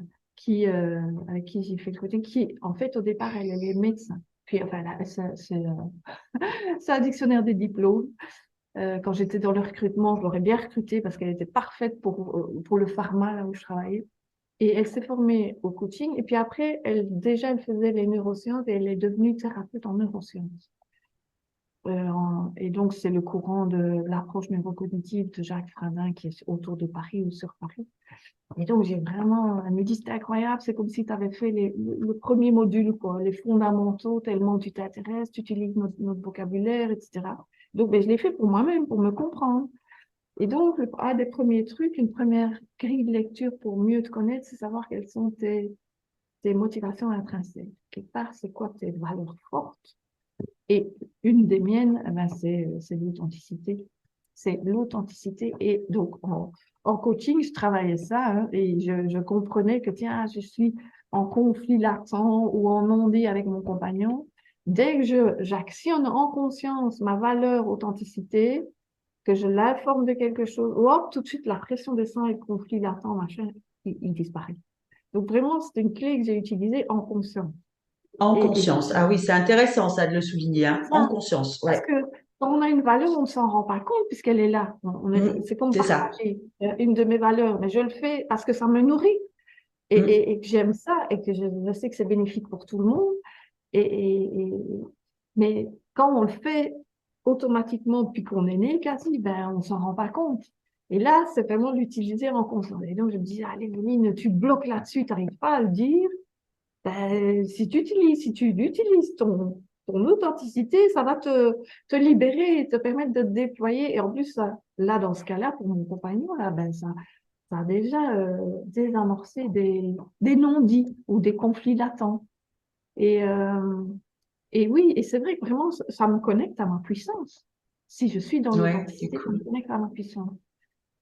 avec qui j'ai fait le coaching, qui, en fait, au départ, elle est médecin. Puis, enfin, c'est un dictionnaire des diplômes. Quand j'étais dans le recrutement, je l'aurais bien recrutée parce qu'elle était parfaite pour le pharma, là où je travaillais. Et elle s'est formée au coaching. Et puis après, déjà, elle faisait les neurosciences et elle est devenue thérapeute en neurosciences. Et donc, c'est le courant de l'approche neurocognitive de Jacques Fradin qui est autour de Paris ou sur Paris. Et donc, elle me dit, c'était incroyable, c'est comme si tu avais fait le premier module, quoi, les fondamentaux, tellement tu t'intéresses, tu utilises notre vocabulaire, etc. Donc, ben, je l'ai fait pour moi-même, pour me comprendre. Et donc, un des premiers trucs, une première grille de lecture pour mieux te connaître, c'est savoir quelles sont tes motivations intrinsèques. Quelque part, c'est quoi tes valeurs fortes? Et une des miennes, eh ben, c'est l'authenticité. C'est l'authenticité. Et donc, en coaching, je travaillais ça, hein, et je comprenais que, tiens, je suis en conflit latent ou en non-dit avec mon compagnon. Dès que j'actionne en conscience ma valeur authenticité, que je l'informe de quelque chose, hop, tout de suite, la pression descend et le conflit latent, machin, il disparaît. Donc, vraiment, c'est une clé que j'ai utilisée en conscience. En Et je conscience. Ah oui, c'est intéressant ça de le souligner, hein. En ça, conscience, parce ouais. que quand on a une valeur, on ne s'en rend pas compte puisqu'elle est là. C'est comme C'est ça. partager une de mes valeurs, mais je le fais parce que ça me nourrit Mm. et que j'aime ça et que je sais que c'est bénéfique pour tout le monde. Et, et- et- mais quand on le fait automatiquement depuis qu'on est né, quasi, ben, on s'en rend pas compte. Et là, c'est vraiment l'utiliser en conscience. Et donc, je me dis, allez, Méline, tu bloques là-dessus, tu n'arrives pas à le dire. Ben, si tu utilises ton authenticité, ça va te libérer et te permettre de te déployer. Et en plus, là, dans ce cas-là, pour mon compagnon, là, ben, ça a déjà désamorcé des non-dits ou des conflits latents. Et, euh, et oui, et c'est vrai que vraiment, ça me connecte à ma puissance. Si je suis dans Ouais, c'est l'authenticité, ça me cool. connecte à ma puissance.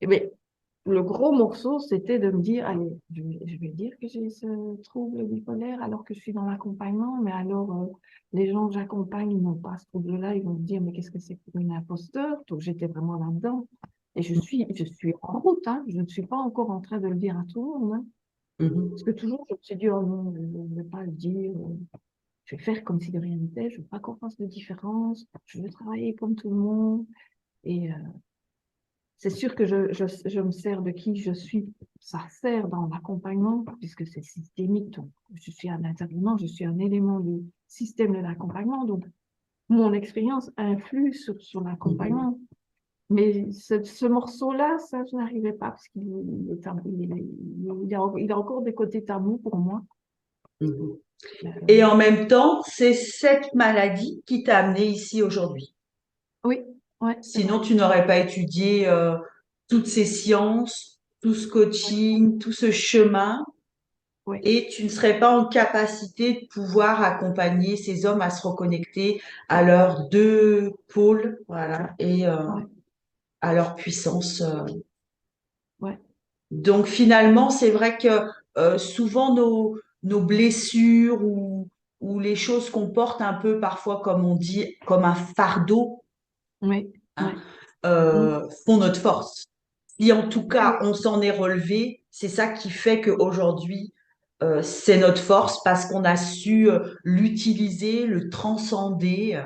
Et bien, le gros morceau, c'était de me dire, allez, je vais dire que j'ai ce trouble bipolaire alors que je suis dans l'accompagnement, mais alors les gens que j'accompagne, ils n'ont pas ce trouble-là, ils vont me dire, mais qu'est-ce que c'est pour une imposteur? Donc j'étais vraiment là-dedans. Et je suis en route, hein, je ne suis pas encore en train de le dire à tout le monde, hein, parce que Mhm. toujours, je me suis dit, oh non, je ne vais pas le dire, je vais faire comme si de rien n'était, je ne veux pas qu'on fasse de différence, je veux travailler comme tout le monde. Et c'est sûr que je me sers de qui je suis. Ça sert dans l'accompagnement, puisque c'est systémique. Donc, je suis un intervenant, je suis un élément du système de l'accompagnement. Donc, mon expérience influe sur Mhm. l'accompagnement. Mais ce morceau-là, ça, je n'arrivais pas, parce qu'il est il a encore des côtés tabous pour moi. Mhm. Et Euh, en même temps, c'est cette maladie qui t'a amené ici aujourd'hui. oui, ouais, c'est Sinon, vrai. tu n'aurais pas étudié toutes ces sciences, tout ce Ouais, coaching, tout ce chemin, ouais, et tu ne serais pas en capacité de pouvoir accompagner ces hommes à se reconnecter à leurs deux pôles, voilà, et ouais, à leur puissance. ouais, Donc finalement, c'est vrai que souvent nos blessures ou les choses qu'on porte un peu parfois, comme on dit, comme un fardeau, ouais, hein, ouais. Mm. font notre force. Si en tout cas Oui, on s'en est relevé, c'est ça qui fait qu'aujourd'hui, c'est notre force parce qu'on a su l'utiliser, le transcender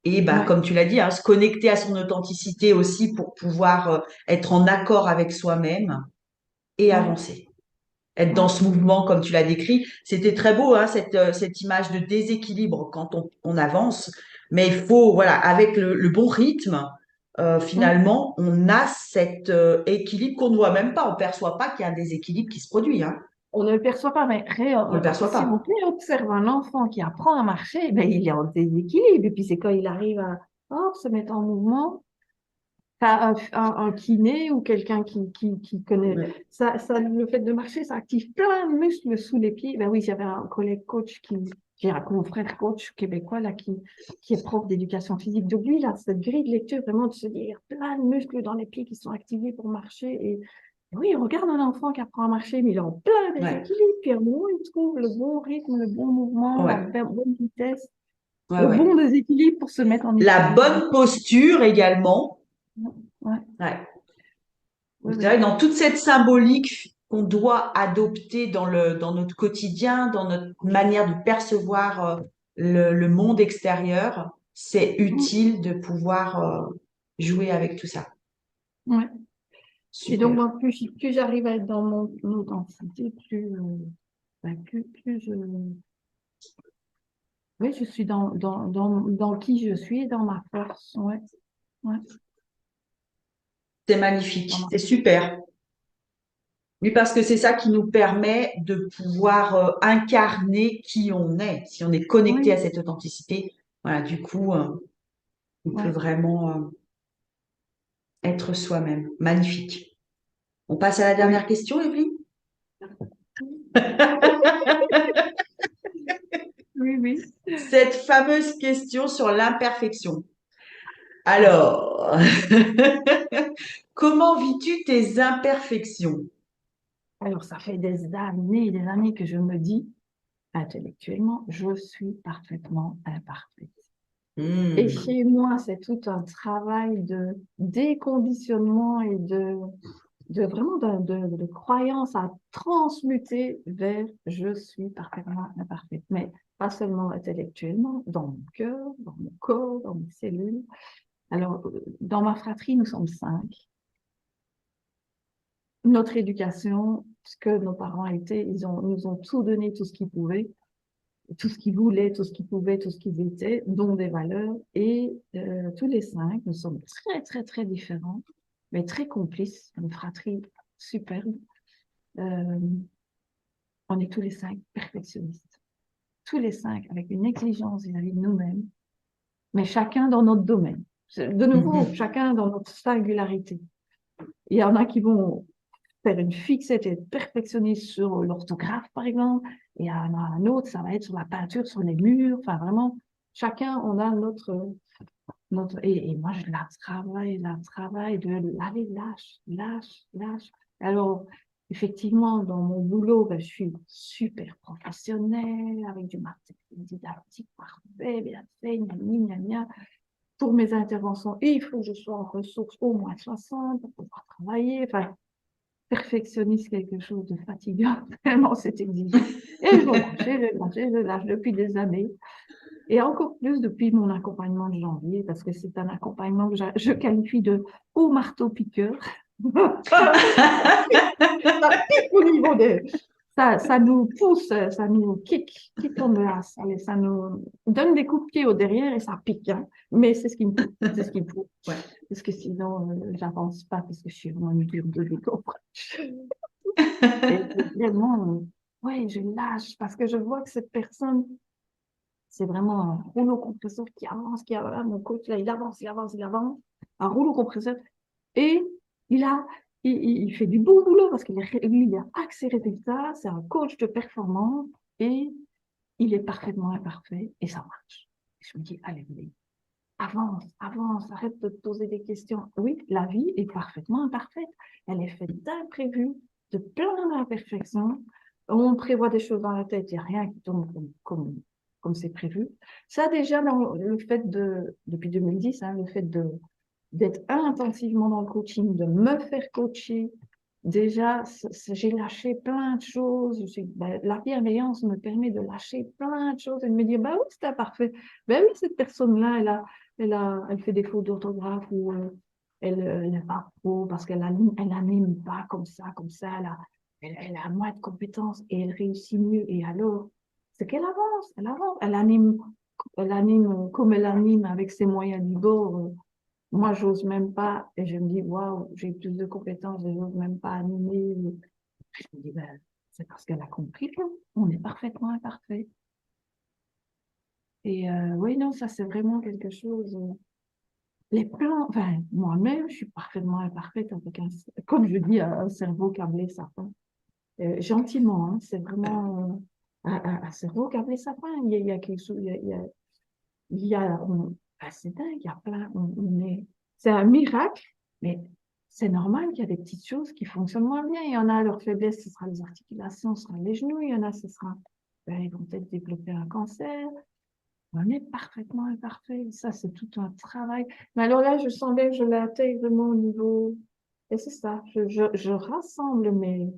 et bah, ouais, comme tu l'as dit, hein, se connecter à son authenticité aussi pour pouvoir être en accord avec soi-même et ouais, avancer. Être dans ouais, ce mouvement, comme tu l'as décrit. C'était très beau, hein, cette image de déséquilibre quand on avance. Mais il faut, voilà, avec le bon rythme, mm. finalement, on a cet équilibre qu'on ne voit même pas. On ne perçoit pas qu'il y a un déséquilibre qui se produit. Hein. On ne le perçoit pas, mais On ne le perçoit si on pas. observe un enfant qui apprend à marcher, ben, il est en déséquilibre. Et puis c'est quand il arrive à se mettre en mouvement, t'as un kiné ou quelqu'un qui connaît Ouais. le fait de marcher, ça active plein de muscles sous les pieds. Ben oui, j'avais un collègue coach j'ai un confrère coach québécois là qui est prof d'éducation physique. Donc lui, il a cette grille de lecture vraiment de se dire plein de muscles dans les pieds qui sont activés pour marcher. Et oui, regarde un enfant qui apprend à marcher, mais il est en plein Ouais. déséquilibre. Puis à un moment, il trouve le bon rythme, le bon mouvement, la Ouais. bonne vitesse, Ouais, le bon ouais. déséquilibre pour se mettre en La équilibre. bonne posture également. Ouais, Ouais. oui, C'est vrai, oui. dans toute cette symbolique qu'on doit adopter dans notre quotidien, dans notre manière de percevoir le monde extérieur, c'est utile de pouvoir jouer avec tout ça. Ouais. Et donc, Super. moi, plus j'arrive à être dans mon authenticité, plus oui, je suis dans qui je suis et dans ma force. Ouais, ouais, C'est dans magnifique. ma- C'est super. Oui, parce que c'est ça qui nous permet de pouvoir incarner qui on est. Si on est connecté à Oui, cette authenticité, voilà, du coup, on peut ouais. vraiment être soi-même. Magnifique. On passe à la Oui. dernière question, Evelyne? Oui, oui. Cette fameuse question sur l'imperfection. Ah, Alors, comment vis-tu tes imperfections? alors, ça fait des années que je me dis, intellectuellement, je suis parfaitement imparfaite. Et Hmm. chez moi, c'est tout un travail de déconditionnement et de vraiment de croyance à transmuter vers je suis parfaitement imparfaite. Mais pas seulement intellectuellement, dans mon cœur, dans mon corps, dans mes cellules. Alors, dans ma fratrie, nous sommes 5. Notre éducation, ce que nos parents étaient, nous ont tout donné, tout ce qu'ils pouvaient, tout ce qu'ils voulaient, tout ce qu'ils pouvaient, tout ce qu'ils étaient, dont des valeurs. Et tous les 5, nous sommes très, très, très différents, mais très complices. Une fratrie superbe. Euh, on est tous les 5 perfectionnistes. Tous les 5 avec une exigence vis-à-vis de nous-mêmes, mais chacun dans notre domaine. De nouveau, Mhm. chacun dans notre singularité. Il y en a qui vont faire une fixette et être perfectionniste sur l'orthographe, par exemple, et il y en a un autre, ça va être sur la peinture, sur les murs, enfin vraiment, chacun, on a et moi, je la travaille, de allez, lâche, lâche, lâche. Alors, effectivement, dans mon boulot, ben, je suis super professionnelle, avec du marketing didactique parfait, bien fait, gna, gna, gna, gna. Pour mes interventions, il faut que je sois en ressources au moins 60 pour pouvoir travailler. Enfin, perfectionniste, quelque chose de fatigant, tellement c'est exigeant. Et je lâche depuis des années. Et encore plus depuis mon accompagnement de janvier, parce que c'est un accompagnement que je qualifie de haut marteau-piqueur. Ça pique au niveau des... Ça nous pousse, ça nous kick on the ass. Allez, ça nous donne des coups de pied au derrière et ça pique. Hein. Mais c'est ce qu'il me faut. C'est ce qu'il me faut. Ouais. Parce que sinon, j'avance pas parce que je suis vraiment une dure de l'école. Et vraiment, ouais, je lâche parce que je vois que cette personne, c'est vraiment un rouleau compresseur qui avance, qui avance. Mon coach, là, il avance, il avance, il avance. Un rouleau compresseur. Et il a, il fait du bon boulot parce qu'il il a accès résultats. C'est un coach de performance et il est parfaitement imparfait et ça marche. Et je me dis, allez, avance, avance, arrête de te poser des questions. Oui, la vie est parfaitement imparfaite. Elle est faite d'imprévus, de plein d'imperfections. On prévoit des choses dans la tête, il n'y a rien qui tombe comme c'est prévu. Ça, déjà, dans le fait depuis 2010, hein, le fait d'être intensivement dans le coaching, de me faire coacher, déjà, j'ai lâché plein de choses. La bienveillance me permet de lâcher plein de choses et de me dire, bah oui, c'est imparfait. Ben oui, cette personne-là, elle fait des fautes d'orthographe ou elle n'est pas pro parce elle anime pas comme ça, elle a moins de compétences et elle réussit mieux. Et alors, c'est qu'elle avance, elle anime comme elle anime avec ses moyens du bord. Moi, j'ose même pas, et je me dis, waouh, j'ai plus de compétences, je n'ose même pas animer. Je me dis, ben, c'est parce qu'elle a compris qu'on est parfaitement imparfait. Et oui, non, ça, c'est vraiment quelque chose. Les plans, enfin, moi-même, je suis parfaitement imparfaite avec comme je dis, un cerveau câblé sapin. Gentiment, hein, c'est vraiment un cerveau câblé sapin. Il y a quelque chose, il y a c'est dingue, il y a plein, c'est un miracle, mais c'est normal qu'il y a des petites choses qui fonctionnent moins bien. Il y en a, leur faiblesse, ce sera les articulations, ce sera les genoux. Il y en a, ce sera, ben, ils vont peut-être développer un cancer. On est parfaitement imparfait. Ça, c'est tout un travail. Mais alors là, je sens bien que je l'intègre vraiment au niveau. Et c'est ça. Je rassemble mes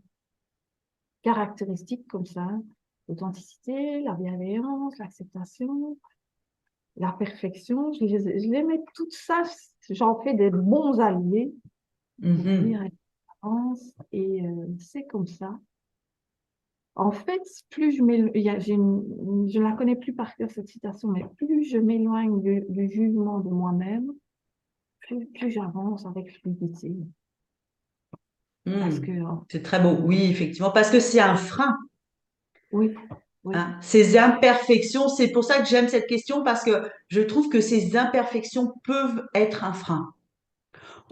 caractéristiques comme ça. L'authenticité, la bienveillance, l'acceptation, la perfection. Je les mets toutes ça. J'en fais des bons alliés pour dire avance. Et c'est comme ça. En fait, plus je ne la connais plus par cœur cette citation, mais plus je m'éloigne du jugement de moi-même, plus j'avance avec fluidité. Parce que, C'est très beau. Oui, effectivement, parce que c'est un frein. oui, oui, Hein. Ces imperfections, c'est pour ça que j'aime cette question, parce que je trouve que ces imperfections peuvent être un frein.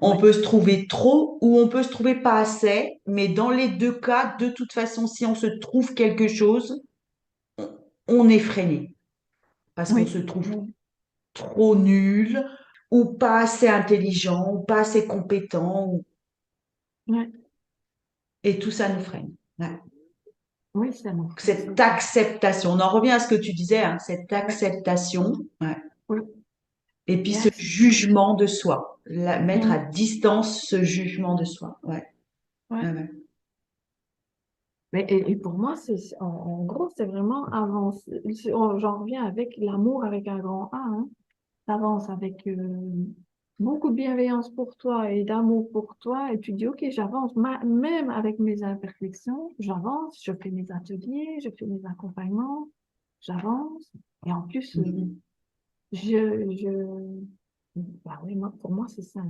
On oui, peut se trouver trop ou on peut se trouver pas assez, mais dans les deux cas, de toute façon, si on se trouve quelque chose, on est freiné parce qu'on oui, se trouve oui, trop nul ou pas assez intelligent ou pas assez compétent oui, et tout ça nous freine. Ouais. oui, ça me fait, c'est Cette ça. acceptation, on en revient à ce que tu disais, hein, cette Oui, acceptation, ouais. oui, Et puis et ce jugement de soi, mettre à oui, distance ce jugement de soi. Ouais. oui. Ouais, ouais. Mais, et pour moi, en gros, c'est vraiment avancer. J'en reviens avec l'amour avec un grand A, hein. T'avances avec beaucoup de bienveillance pour toi et d'amour pour toi, et tu dis, OK, j'avance, même avec mes imperfections, j'avance, je fais mes ateliers, je fais mes accompagnements, j'avance, et en plus, Mhm. je, bah oui, pour moi, c'est ça.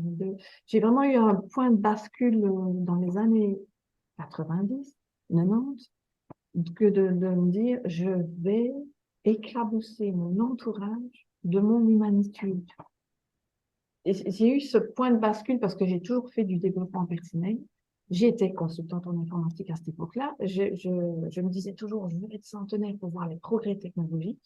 J'ai vraiment eu un point de bascule dans les années 90, 90, que de me dire, je vais éclabousser mon entourage de mon humanitude. Et j'ai eu ce point de bascule parce que j'ai toujours fait du développement personnel. J'étais consultante en informatique à cette époque-là. Je me disais toujours, je veux être centenaire pour voir les progrès technologiques.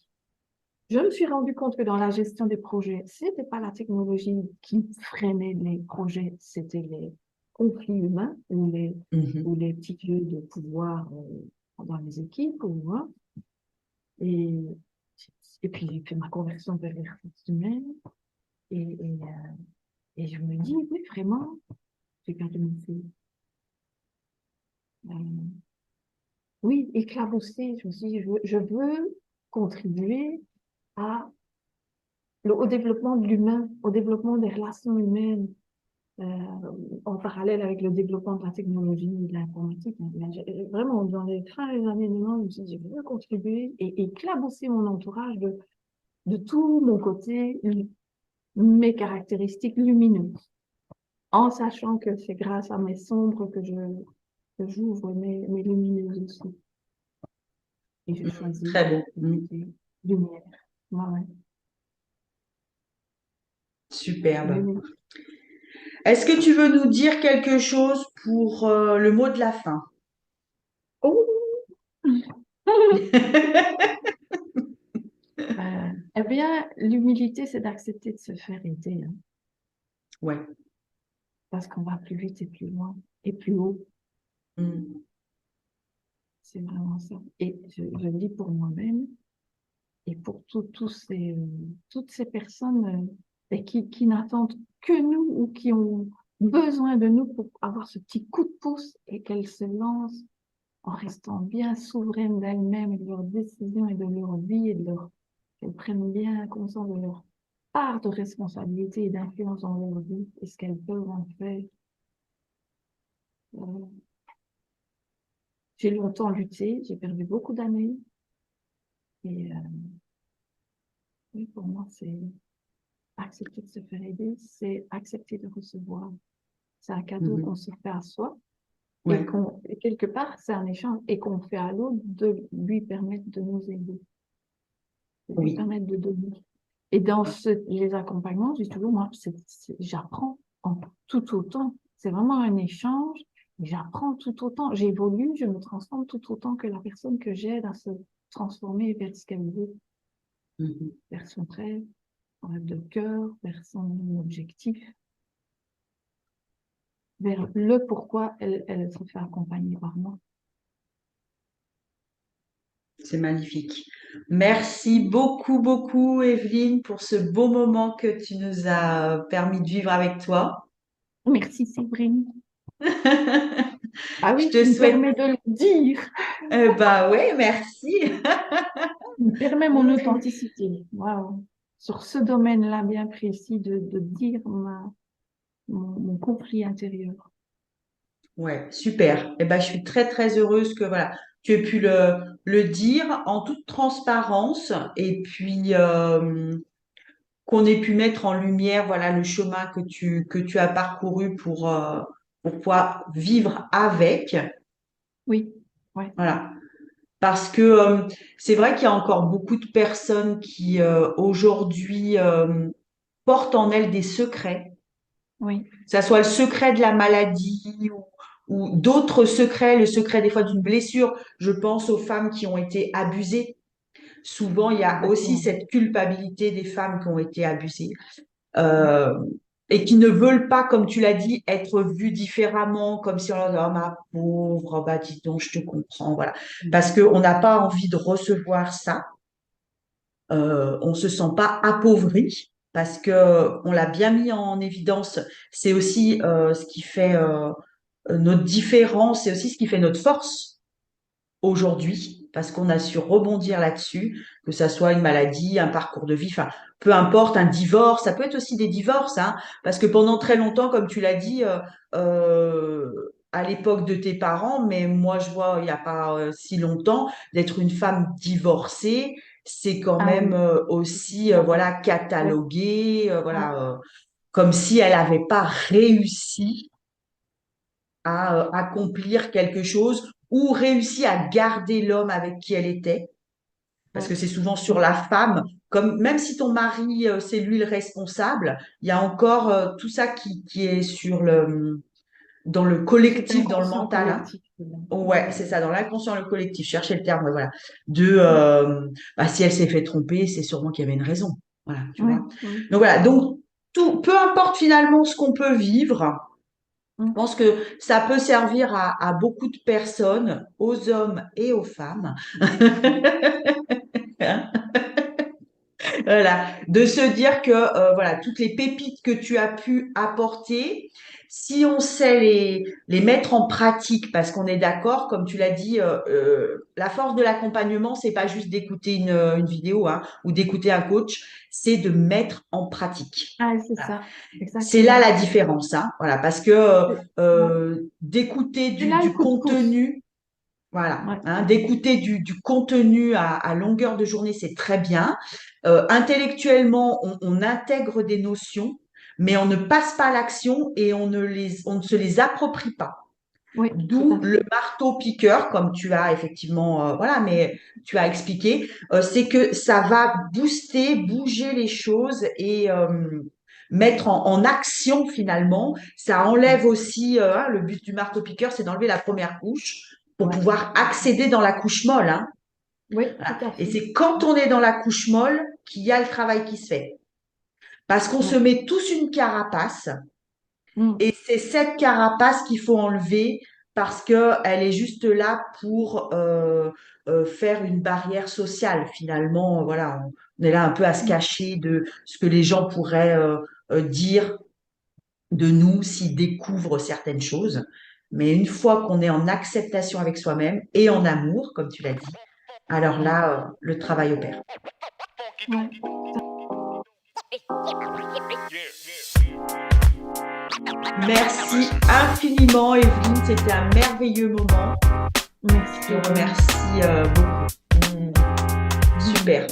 Je me suis rendu compte que dans la gestion des projets, c'était pas la technologie qui freinait les projets, c'était conflits humains Mhm. ou les petits jeux de pouvoir dans les équipes. Ou, hein. Et, et puis, j'ai fait ma conversion vers les ressources humaines. Et, et, euh, et je me dis, oui, vraiment, j'ai perdu mon fils. Euh, oui, éclabousser. Je me suis dit, je veux contribuer à, au développement de l'humain, au développement des relations humaines, euh, en parallèle avec le développement de la technologie et de l'informatique. Vraiment, dans les fins des années 90, je me suis dit, je veux contribuer et éclabosser mon entourage de tout mon côté, mes caractéristiques lumineuses, en sachant que c'est grâce à mes sombres que j'ouvre mes lumineuses aussi. Et je choisis Très beau. le côté lumière. Ouais, ouais. Superbe. Lumière. Est-ce que tu veux nous dire quelque chose pour le mot de la fin? Oh! Eh bien, l'humilité, c'est d'accepter de se faire aider, hein, Ouais. parce qu'on va plus vite et plus loin et plus haut. Mm. C'est vraiment ça. Et je le dis pour moi-même et pour toutes ces personnes et qui n'attendent que nous ou qui ont besoin de nous pour avoir ce petit coup de pouce et qu'elles se lancent en restant bien souveraines d'elles-mêmes et de leurs décisions et de leur vie et qu'elles prennent bien conscience de leur part de responsabilité et d'influence dans leur vie et ce qu'elles peuvent en faire. Euh, J'ai longtemps lutté, j'ai perdu beaucoup d'années et oui, pour moi, c'est accepter de se faire aider, c'est accepter de recevoir. C'est un cadeau qu'on Mhm. se fait à soi Ouais. et quelque part, c'est un échange et qu'on fait à l'autre de lui permettre de nous aider, de lui Oui. permettre de donner. Et dans les accompagnements, je dis toujours, moi, j'apprends en tout autant. C'est vraiment un échange. J'apprends tout autant. J'évolue, je me transforme tout autant que la personne que j'aide à se transformer vers ce qu'elle veut, Mhm. vers son rêve, son rêve de cœur, vers son objectif, vers le pourquoi elle se fait accompagner par moi. C'est magnifique. Merci beaucoup, beaucoup, Evelyne, pour ce beau moment que tu nous as permis de vivre avec toi. Merci, Séverine. Ah Je oui, te tu me souhaite, permets de le dire. bah ouais, merci. Tu me permets mon authenticité. Waouh. Sur ce domaine-là bien précis de dire mon conflit intérieur. Ouais, super. Et ben, je suis très, très heureuse que voilà, tu aies pu le dire en toute transparence et puis qu'on ait pu mettre en lumière voilà le chemin que tu as parcouru pour pouvoir vivre avec. Oui, ouais, Voilà. Parce que c'est vrai qu'il y a encore beaucoup de personnes qui aujourd'hui portent en elles des secrets, oui. que ça soit le secret de la maladie ou d'autres secrets, le secret des fois d'une blessure. Je pense aux femmes qui ont été abusées. Souvent, il y a aussi Exactement. cette culpabilité des femmes qui ont été abusées Ouais, euh, et qui ne veulent pas, comme tu l'as dit, être vues différemment, comme si on leur disait, oh ma pauvre, bah dis donc, je te comprends, voilà. Parce qu'on n'a pas envie de recevoir ça. On se sent pas appauvri parce que on l'a bien mis en évidence. C'est aussi ce qui fait notre différence, c'est aussi ce qui fait notre force aujourd'hui, parce qu'on a su rebondir là-dessus, que ça soit une maladie, un parcours de vie, enfin, peu importe, un divorce, ça peut être aussi des divorces, hein, parce que pendant très longtemps, comme tu l'as dit, à l'époque de tes parents, mais moi je vois il n'y a pas si longtemps, d'être une femme divorcée, c'est quand ah même oui, aussi tout à fait. voilà Ouais, catalogué, ouais, voilà, comme si elle n'avait pas réussi à accomplir quelque chose ou réussi à garder l'homme avec qui elle était. Parce ouais. que c'est souvent sur la femme, comme même si ton mari, c'est lui le responsable, il y a encore tout ça qui est dans le Cet collectif, dans le inconscient mental, hein. collectif. Là. Ouais, Ouais, c'est ça, dans l'inconscient, le collectif. Chercher le terme, ouais, voilà. De, ouais, bah, si elle s'est fait tromper, c'est sûrement qu'il y avait une raison. Voilà, tu ouais, vois. ouais. Donc voilà, donc tout, peu importe finalement ce qu'on peut vivre, Je pense que ça peut servir à beaucoup de personnes, aux hommes et aux femmes. Voilà, de se dire que voilà, toutes les pépites que tu as pu apporter, si on sait les mettre en pratique, parce qu'on est d'accord, comme tu l'as dit, la force de l'accompagnement, c'est pas juste d'écouter une vidéo hein, ou d'écouter un coach, c'est de mettre en pratique. Ah, c'est Voilà. ça, C'est là exactement. la différence, hein, voilà, parce que Ouais. d'écouter C'est là le du coup de pouce. contenu. Voilà, Ouais. hein, d'écouter du contenu à longueur de journée, c'est très bien. Intellectuellement, on intègre des notions, mais on ne passe pas à l'action et on ne se les approprie pas. Oui, tout D'où à le fait. marteau-piqueur, comme tu as effectivement, voilà, mais tu as expliqué, c'est que ça va booster, bouger les choses et mettre en action finalement. Ça enlève aussi, hein, le but du marteau-piqueur, c'est d'enlever la première couche pour Ouais. pouvoir accéder dans la couche molle. Hein. Oui, tout Voilà. à Et fait. c'est quand on est dans la couche molle qu'il y a le travail qui se fait. Parce qu'on se Ouais. met tous une carapace Mm. et c'est cette carapace qu'il faut enlever parce qu'elle est juste là pour faire une barrière sociale. Finalement, voilà, on est là un peu à se Mm. cacher de ce que les gens pourraient dire de nous s'ils découvrent certaines choses. Mais une fois qu'on est en acceptation avec soi-même et en amour, comme tu l'as dit, alors Ouais. là, le travail opère. Ouais. Merci infiniment, Evelyne. C'était un merveilleux moment. Je Merci. te remercie beaucoup. Super.